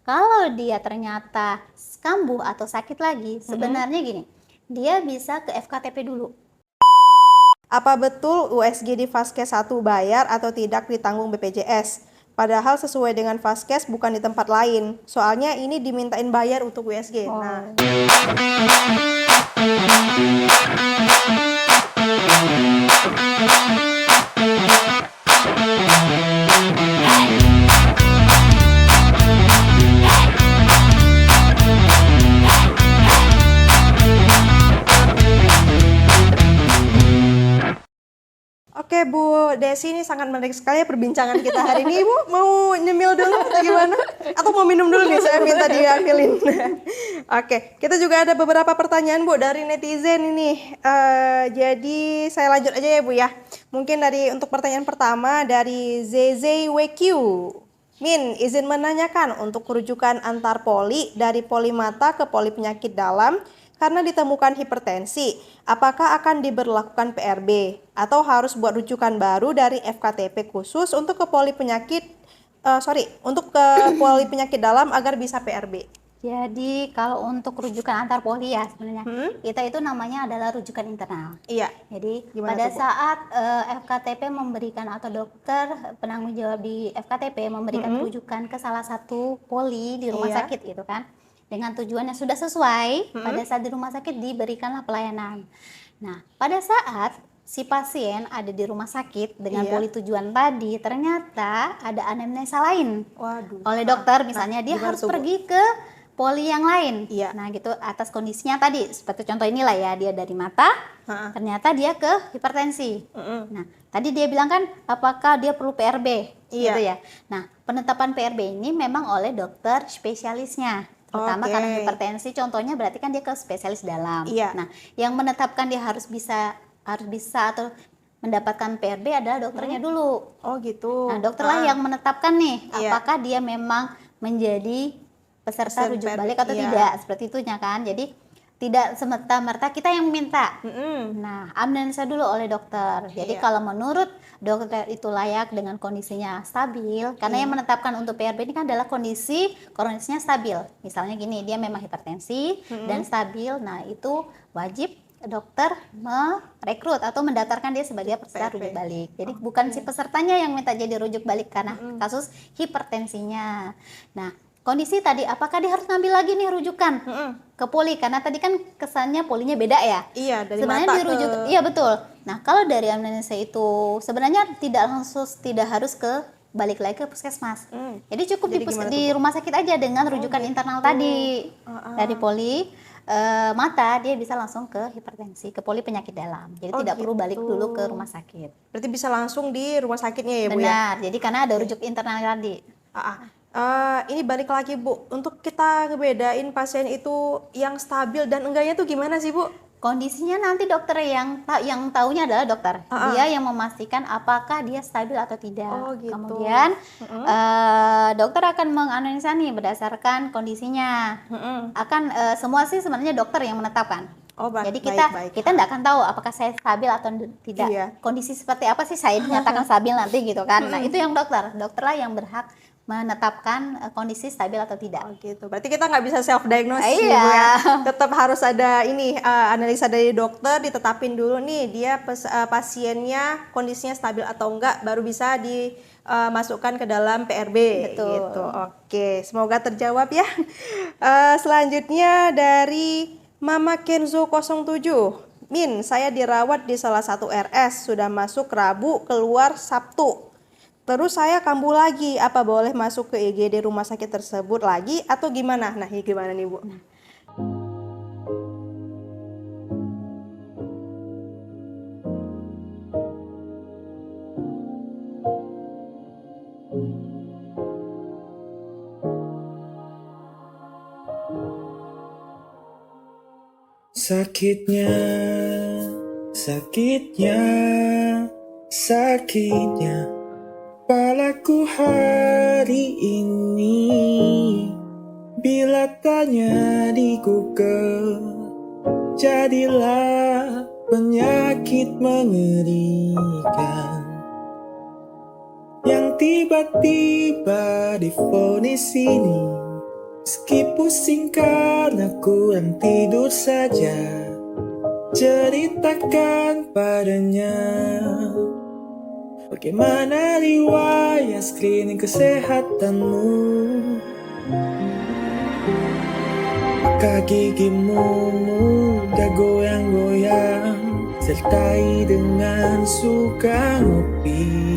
Kalau dia ternyata kambuh atau sakit lagi, sebenarnya gini, dia bisa ke FKTP dulu. Apa betul USG di Vaskes 1 bayar atau tidak ditanggung BPJS? Padahal sesuai dengan Vaskes bukan di tempat lain. Soalnya ini dimintain bayar untuk USG. Nah, oke Bu Desi, ini sangat menarik sekali ya perbincangan kita hari ini. Ibu mau nyemil dulu atau gimana? Atau mau minum dulu nih, saya minta diambilin. Oke, kita juga ada beberapa pertanyaan Bu dari netizen ini. Jadi saya lanjut aja ya Bu ya. Mungkin untuk pertanyaan pertama dari ZZWQ. Min, izin menanyakan untuk rujukan antar poli dari poli mata ke poli penyakit dalam karena ditemukan hipertensi, apakah akan diberlakukan PRB atau harus buat rujukan baru dari FKTP khusus untuk ke poli penyakit untuk ke poli penyakit dalam agar bisa PRB? Jadi kalau untuk rujukan antar poli ya sebenarnya kita itu namanya adalah rujukan internal. Iya. Jadi Gimana pada tuh, Bu? saat FKTP memberikan atau dokter penanggung jawab di FKTP memberikan rujukan ke salah satu poli di rumah Iya. sakit gitu kan, dengan tujuan yang sudah sesuai, pada saat di rumah sakit diberikanlah pelayanan. Nah, pada saat si pasien ada di rumah sakit dengan Iya. poli tujuan tadi, ternyata ada anamnesa lain Waduh. oleh dokter, misalnya dia gimana harus tuh, Bu? pergi ke poli yang lain. Iya. Nah, gitu atas kondisinya tadi, seperti contoh inilah ya, dia dari mata, ternyata dia ke hipertensi. Nah, tadi dia bilang kan apakah dia perlu PRB, Iya. gitu ya. Nah, penetapan PRB ini memang oleh dokter spesialisnya. Terutama Oke. karena hipertensi, contohnya berarti kan dia ke spesialis dalam. Iya. Nah, yang menetapkan dia harus bisa atau mendapatkan PRB adalah dokternya dulu. Oh gitu. Nah, dokterlah yang menetapkan nih Iya. apakah dia memang menjadi peserta rujuk PRB, balik atau iya. tidak, seperti itunya kan. Jadi tidak semata-merta kita yang minta. Nah, amnesa dulu oleh dokter. Jadi Iya. kalau menurut dokter itu layak dengan kondisinya stabil, karena yang menetapkan untuk PRB ini kan adalah kondisinya stabil. Misalnya gini, dia memang hipertensi dan stabil. Nah, itu wajib dokter merekrut atau mendaftarkan dia sebagai peserta rujuk balik. Jadi bukan si pesertanya yang minta jadi rujuk balik karena kasus hipertensinya. Nah, kondisi tadi apakah dia harus ngambil lagi nih rujukan ke poli, karena tadi kan kesannya polinya beda ya. Iya, dari Sebenarnya mata dirujuk, ke... iya betul. Nah, kalau dari amnesa itu sebenarnya tidak harus ke balik lagi ke puskesmas. Jadi cukup Jadi gimana di tuh, Bu? rumah sakit aja dengan rujukan internal tadi. Dari poli mata dia bisa langsung ke hipertensi, ke poli penyakit dalam. Jadi tidak perlu balik dulu ke rumah sakit. Berarti bisa langsung di rumah sakitnya ya Bu ya? Benar. Jadi karena ada rujuk internal tadi. Ini balik lagi Bu, untuk kita ngebedain pasien itu yang stabil dan enggaknya tuh gimana sih Bu? Kondisinya nanti dokter yang taunya adalah dokter. Dia yang memastikan apakah dia stabil atau tidak. Oh, gitu. Kemudian dokter akan menganalisa nih berdasarkan kondisinya. Akan semua sih sebenarnya dokter yang menetapkan. Oh, Jadi baik. kita nggak akan tahu apakah saya stabil atau tidak. Iya. Kondisi seperti apa sih saya dinyatakan stabil nanti gitu kan. Nah, itu yang dokterlah yang berhak menetapkan kondisi stabil atau tidak. Oh gitu. Berarti kita nggak bisa self diagnose Iya. Bu ya. Tetap harus ada analisa dari dokter, ditetapin dulu nih dia pasiennya kondisinya stabil atau enggak, baru bisa dimasukkan ke dalam PRB. Betul. Gitu. Oke, semoga terjawab ya. Selanjutnya dari Mama Kenzo 07. Min, saya dirawat di salah satu RS, sudah masuk Rabu, keluar Sabtu. Terus saya kambuh lagi, apa boleh masuk ke IGD rumah sakit tersebut lagi atau gimana? Nah, ini gimana nih Bu? Sakitnya, sakitnya, sakitnya kepalaku hari ini. Bila tanya di Google, jadilah penyakit mengerikan yang tiba-tiba divonis ini Meski pusing karena kurang tidur saja, ceritakan padanya bagaimana riwayat screening kesehatanmu. Maka gigimu mudah goyang-goyang, sertai dengan suka ngopi.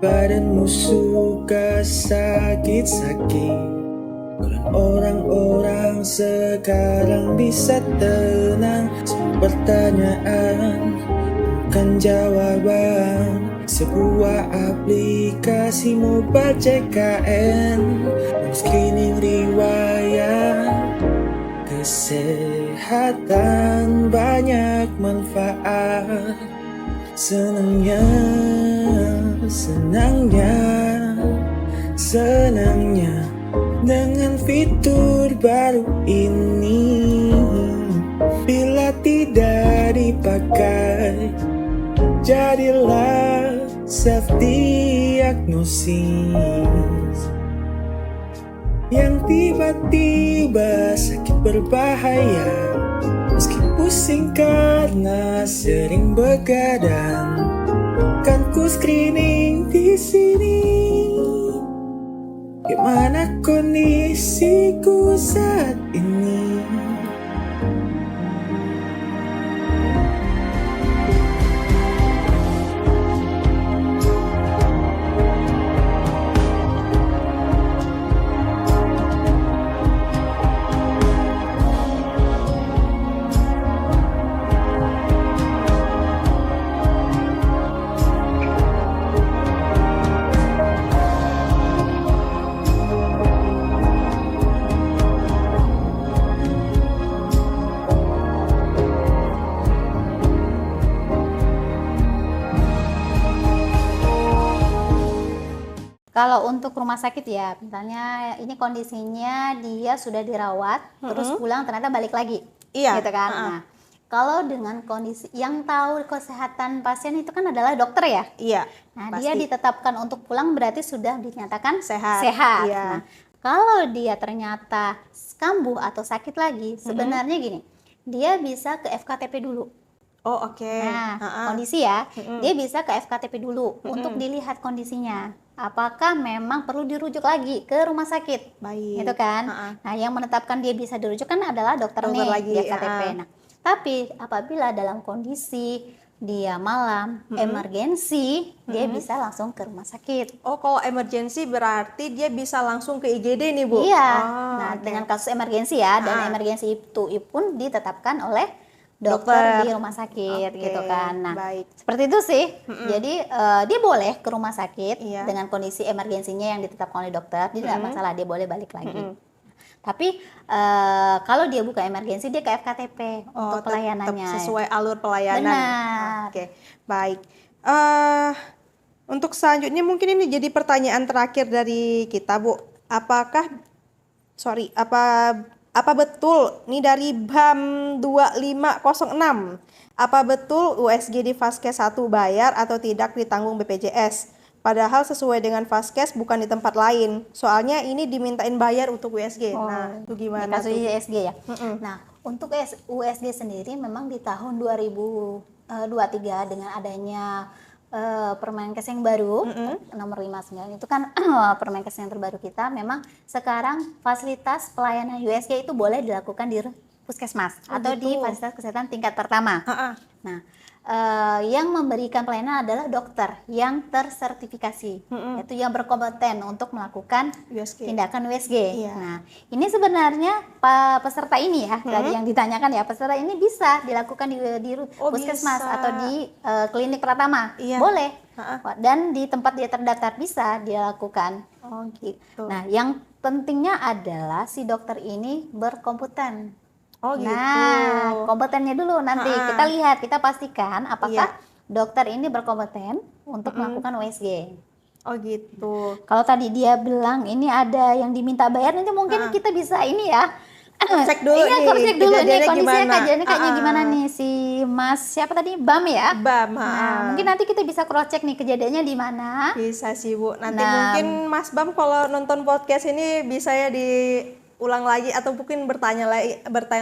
Badanmu suka sakit-sakit, orang-orang sekarang bisa tenang. Semua pertanyaan bukan jawaban. Sebuah aplikasi mobile CKN screening riwayat kesehatan, banyak manfaat. Senangnya dengan fitur baru ini, bila tidak dipakai jadilah self-diagnosis yang tiba-tiba sakit berbahaya. Meski pusing karena sering begadang, kan ku screening di sini. Gimana kondisiku saat ini? Kalau untuk rumah sakit ya, misalnya ini kondisinya dia sudah dirawat, terus pulang ternyata balik lagi, Iya. gitu kan. Nah, kalau dengan kondisi yang tahu kesehatan pasien itu kan adalah dokter ya. Iya. Nah, pasti. dia ditetapkan untuk pulang berarti sudah dinyatakan Sehat. sehat. Iya. Nah, kalau dia ternyata kambuh atau sakit lagi, sebenarnya gini, dia bisa ke FKTP dulu. Oh, oke. Nah, kondisi ya, dia bisa ke FKTP dulu untuk dilihat kondisinya. Apakah memang perlu dirujuk lagi ke rumah sakit? Baik. Gitu kan? Nah, yang menetapkan dia bisa dirujuk kan adalah dokter nih Dokter lagi, di FKTP. Nah, tapi apabila dalam kondisi dia malam, emergensi, dia bisa langsung ke rumah sakit. Oh, kalau emergency berarti dia bisa langsung ke IGD nih, Bu? Iya. Oh, Nah, oke. dengan kasus emergensi ya, dan emergensi itu pun ditetapkan oleh dokter di rumah sakit, Oke, gitu kan. Nah, baik. seperti itu sih. Jadi dia boleh ke rumah sakit Iya. dengan kondisi emergensinya yang ditetapkan oleh dokter, dia tidak masalah, dia boleh balik lagi. Tapi kalau dia buka emergensi, dia ke FKTP untuk tetap pelayanannya. sesuai alur pelayanan. Benar. Oke, baik. Untuk selanjutnya mungkin ini jadi pertanyaan terakhir dari kita, Bu. Apa betul nih dari BAM 2506? Apa betul USG di Vaskes 1 bayar atau tidak ditanggung BPJS? Padahal sesuai dengan Vaskes bukan di tempat lain. Soalnya ini dimintain bayar untuk USG. Nah, itu gimana Di kasus tuh? USG ya. Nah, untuk USG sendiri memang di tahun 2023 dengan adanya Permenkes yang baru nomor 59 itu kan Permenkes yang terbaru kita, memang sekarang fasilitas pelayanan USG itu boleh dilakukan di puskesmas atau di fasilitas kesehatan tingkat pertama. Nah, yang memberikan pelayanan adalah dokter yang tersertifikasi, yaitu yang berkompeten untuk melakukan USG. tindakan USG. Iya. Nah, ini sebenarnya peserta ini ya, tadi yang ditanyakan ya, peserta ini bisa dilakukan di puskesmas bisa. atau di klinik Pratama, Iya. boleh. Dan di tempat dia terdaftar bisa dilakukan. Oh, gitu. Nah, yang pentingnya adalah si dokter ini berkompeten. Oh, gitu. Nah, kompetennya dulu nanti kita lihat, kita pastikan apakah dokter ini berkompeten untuk melakukan USG. Oh, gitu. Kalau tadi dia bilang ini ada yang diminta bayar, nanti mungkin kita bisa ini ya, cek dulu Iya, nih harus cek dulu nih kejadiannya kondisinya gimana. kejadiannya kayaknya Ah, gimana nih si Mas siapa tadi Bam ya. Bam, Nah, mungkin nanti kita bisa cross check nih kejadiannya di mana. bisa sih Bu. Nanti Nah, mungkin Mas Bam kalau nonton podcast ini bisa ya diulang lagi atau mungkin bertanya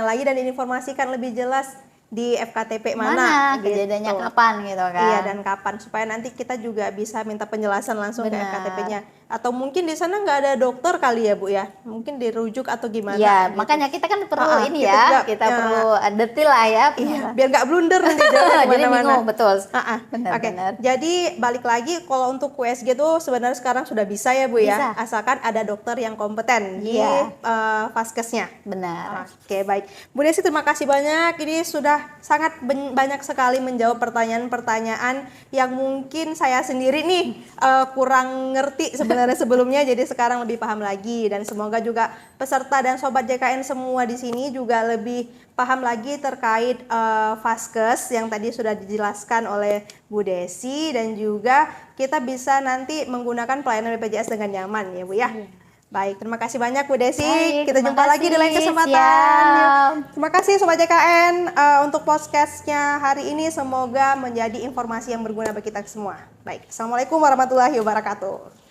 lagi dan informasikan lebih jelas di FKTP mana, kejadiannya gitu. kapan gitu kan. Iya, dan kapan supaya nanti kita juga bisa minta penjelasan langsung ke Benar. FKTP-nya. Atau mungkin di sana nggak ada dokter kali ya Bu ya? Mungkin dirujuk atau gimana? Iya, gitu. makanya kita kan perlu ini kita ya, juga, kita ya, perlu detail lah ya. Iya, biar nggak blunder nanti jalan Jadi kemana-mana. bingung, betul. Oke, Benar-benar. jadi balik lagi kalau untuk USG tuh sebenarnya sekarang sudah bisa ya Bu ya, Bisa. asalkan ada dokter yang kompeten di Iya. Vaskesnya. Benar. Oke, baik. Bu Desi terima kasih banyak. Ini sudah sangat banyak sekali menjawab pertanyaan-pertanyaan yang mungkin saya sendiri nih kurang ngerti sebenarnya sebelumnya, jadi sekarang lebih paham lagi dan semoga juga peserta dan sobat JKN semua di sini juga lebih paham lagi terkait Vaskes yang tadi sudah dijelaskan oleh Bu Desi dan juga kita bisa nanti menggunakan pelayanan BPJS dengan nyaman ya Bu ya. Baik, terima kasih banyak Bu Desi. Baik, Kita terima jumpa lagi di lain kasih. kesempatan. Siap. Terima kasih Sobat JKN untuk podcastnya hari ini. Semoga menjadi informasi yang berguna bagi kita semua. Baik, Assalamualaikum warahmatullahi wabarakatuh.